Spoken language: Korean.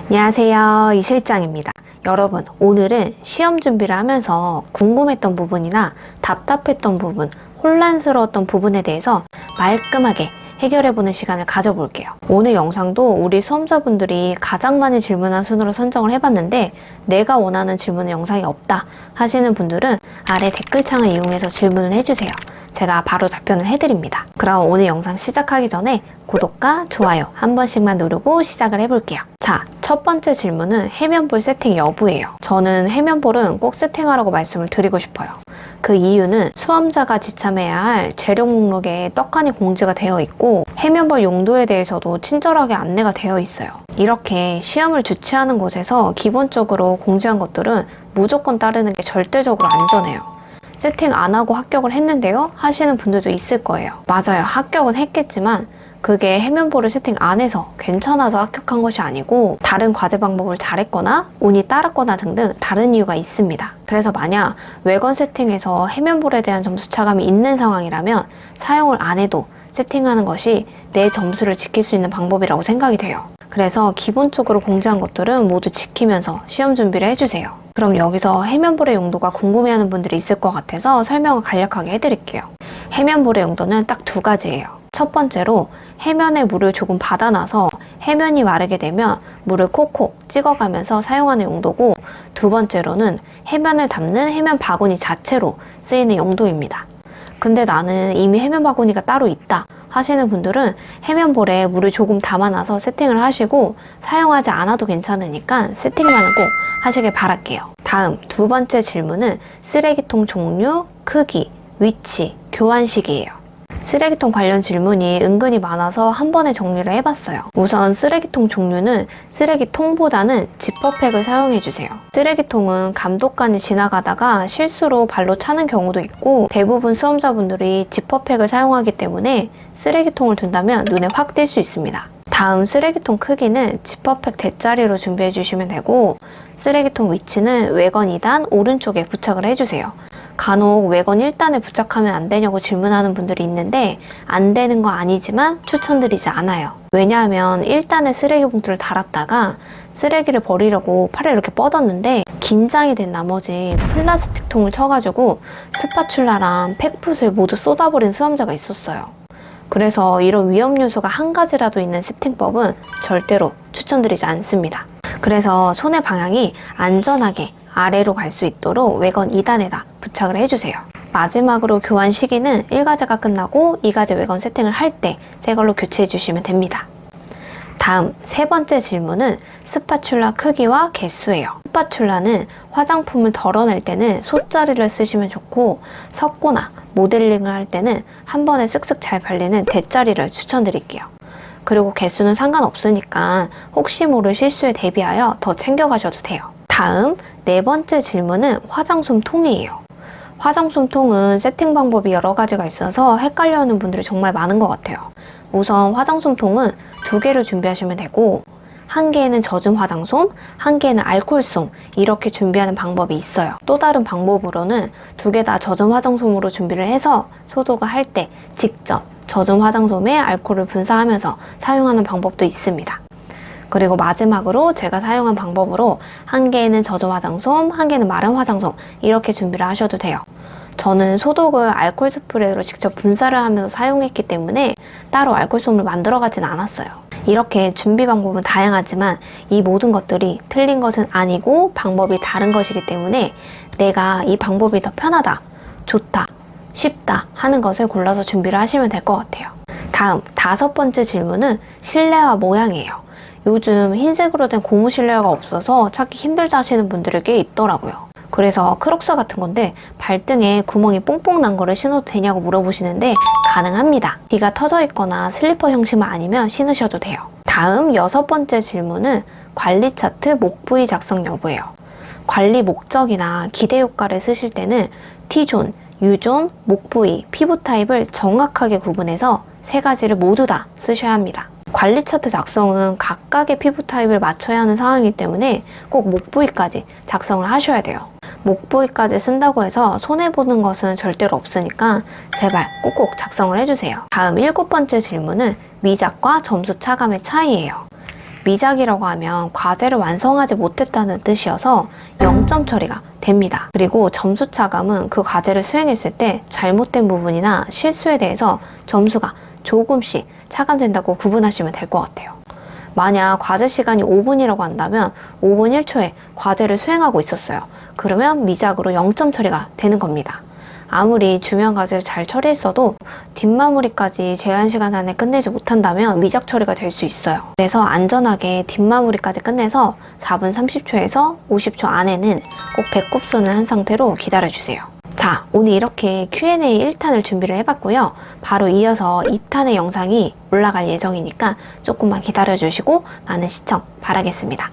안녕하세요, 이 실장입니다. 여러분, 오늘은 시험 준비를 하면서 궁금했던 부분이나 답답했던 부분, 혼란스러웠던 부분에 대해서 말끔하게 해결해보는 시간을 가져볼게요. 오늘 영상도 우리 수험자분들이 가장 많이 질문한 순으로 선정을 해봤는데 내가 원하는 질문 영상이 없다 하시는 분들은 아래 댓글창을 이용해서 질문을 해주세요. 제가 바로 답변을 해드립니다. 그럼 오늘 영상 시작하기 전에 구독과 좋아요 한 번씩만 누르고 시작을 해볼게요. 자, 첫 번째 질문은 해면볼 세팅 여부예요. 저는 해면볼은 꼭 세팅하라고 말씀을 드리고 싶어요. 그 이유는 수험자가 지참해야 할 재료 목록에 떡하니 공지가 되어 있고 해면볼 용도에 대해서도 친절하게 안내가 되어 있어요. 이렇게 시험을 주최하는 곳에서 기본적으로 공지한 것들은 무조건 따르는 게 절대적으로 안전해요. 세팅 안 하고 합격을 했는데요? 하시는 분들도 있을 거예요. 맞아요. 합격은 했겠지만 그게 해면볼을 세팅 안 해서 괜찮아서 합격한 것이 아니고 다른 과제 방법을 잘했거나 운이 따랐거나 등등 다른 이유가 있습니다. 그래서 만약 외건 세팅에서 해면볼에 대한 점수 차감이 있는 상황이라면 사용을 안 해도 세팅하는 것이 내 점수를 지킬 수 있는 방법이라고 생각이 돼요. 그래서 기본적으로 공지한 것들은 모두 지키면서 시험 준비를 해주세요. 그럼 여기서 해면볼의 용도가 궁금해하는 분들이 있을 것 같아서 설명을 간략하게 해드릴게요. 해면볼의 용도는 딱 두 가지예요. 첫 번째로 해면에 물을 조금 받아놔서 해면이 마르게 되면 물을 콕콕 찍어가면서 사용하는 용도고, 두 번째로는 해면을 담는 해면 바구니 자체로 쓰이는 용도입니다. 근데 나는 이미 해면 바구니가 따로 있다 하시는 분들은 해면볼에 물을 조금 담아놔서 세팅을 하시고 사용하지 않아도 괜찮으니까 세팅만은 꼭 하시길 바랄게요. 다음 두 번째 질문은 쓰레기통 종류, 크기, 위치, 교환식이에요. 쓰레기통 관련 질문이 은근히 많아서 한 번에 정리를 해봤어요. 우선 쓰레기통 종류는 쓰레기통보다는 지퍼팩을 사용해주세요. 쓰레기통은 감독관이 지나가다가 실수로 발로 차는 경우도 있고 대부분 수험자분들이 지퍼팩을 사용하기 때문에 쓰레기통을 둔다면 눈에 확 띌 수 있습니다. 다음 쓰레기통 크기는 지퍼팩 대자리로 준비해 주시면 되고, 쓰레기통 위치는 외건 2단 오른쪽에 부착을 해주세요. 간혹 외건 1단에 부착하면 안 되냐고 질문하는 분들이 있는데 안 되는 거 아니지만 추천드리지 않아요. 왜냐하면 1단에 쓰레기 봉투를 달았다가 쓰레기를 버리려고 팔을 이렇게 뻗었는데 긴장이 된 나머지 플라스틱 통을 쳐가지고 스파츌라랑 팩풋을 모두 쏟아버린 수험자가 있었어요. 그래서 이런 위험 요소가 한 가지라도 있는 세팅법은 절대로 추천드리지 않습니다. 그래서 손의 방향이 안전하게 아래로 갈 수 있도록 외건 2단에다 부착을 해주세요. 마지막으로 교환 시기는 1과제가 끝나고 2과제 외건 세팅을 할 때 새 걸로 교체해 주시면 됩니다. 다음 세 번째 질문은 스파츌라 크기와 개수예요. 스파츌라는 화장품을 덜어낼 때는 솥자리를 쓰시면 좋고, 섞거나 모델링을 할 때는 한 번에 쓱쓱 잘 발리는 대자리를 추천드릴게요. 그리고 개수는 상관없으니까 혹시 모를 실수에 대비하여 더 챙겨가셔도 돼요. 다음 네 번째 질문은 화장솜 통이에요. 화장솜 통은 세팅 방법이 여러 가지가 있어서 헷갈려하는 분들이 정말 많은 것 같아요. 우선 화장솜 통은 두 개를 준비하시면 되고, 한 개에는 젖은 화장솜, 한 개에는 알코올솜 이렇게 준비하는 방법이 있어요. 또 다른 방법으로는 두 개 다 젖은 화장솜으로 준비를 해서 소독을 할 때 직접 젖은 화장솜에 알코올을 분사하면서 사용하는 방법도 있습니다. 그리고 마지막으로 제가 사용한 방법으로 한 개는 젖은 화장솜, 한 개는 마른 화장솜 이렇게 준비를 하셔도 돼요. 저는 소독을 알코올 스프레이로 직접 분사를 하면서 사용했기 때문에 따로 알코올솜을 만들어 가진 않았어요. 이렇게 준비 방법은 다양하지만 이 모든 것들이 틀린 것은 아니고 방법이 다른 것이기 때문에 내가 이 방법이 더 편하다, 좋다, 쉽다 하는 것을 골라서 준비를 하시면 될 것 같아요. 다음 다섯 번째 질문은 실내화 모양이에요. 요즘 흰색으로 된 고무 실내화가 없어서 찾기 힘들다 하시는 분들이 꽤 있더라고요. 그래서 크록스 같은 건데 발등에 구멍이 뽕뽕 난 거를 신어도 되냐고 물어보시는데 가능합니다. 뒤가 터져 있거나 슬리퍼 형식만 아니면 신으셔도 돼요. 다음 여섯 번째 질문은 관리 차트 목 부위 작성 여부예요. 관리 목적이나 기대 효과를 쓰실 때는 T존, U존, 목 부위, 피부 타입을 정확하게 구분해서 세 가지를 모두 다 쓰셔야 합니다. 관리 차트 작성은 각각의 피부 타입을 맞춰야 하는 상황이기 때문에 꼭 목 부위까지 작성을 하셔야 돼요. 목 부위까지 쓴다고 해서 손해보는 것은 절대로 없으니까 제발 꼭꼭 작성을 해주세요. 다음 일곱 번째 질문은 미작과 점수 차감의 차이예요. 미작이라고 하면 과제를 완성하지 못했다는 뜻이어서 0점 처리가 됩니다. 그리고 점수 차감은 그 과제를 수행했을 때 잘못된 부분이나 실수에 대해서 점수가 조금씩 차감된다고 구분하시면 될 것 같아요. 만약 과제 시간이 5분이라고 한다면 5분 1초에 과제를 수행하고 있었어요. 그러면 미작으로 0점 처리가 되는 겁니다. 아무리 중요한 과제를 잘 처리했어도 뒷마무리까지 제한 시간 안에 끝내지 못한다면 미작 처리가 될 수 있어요. 그래서 안전하게 뒷마무리까지 끝내서 4분 30초에서 50초 안에는 꼭 배꼽손을 한 상태로 기다려주세요. 자, 오늘 이렇게 Q&A 1탄을 준비를 해봤고요. 바로 이어서 2탄의 영상이 올라갈 예정이니까 조금만 기다려주시고 많은 시청 바라겠습니다.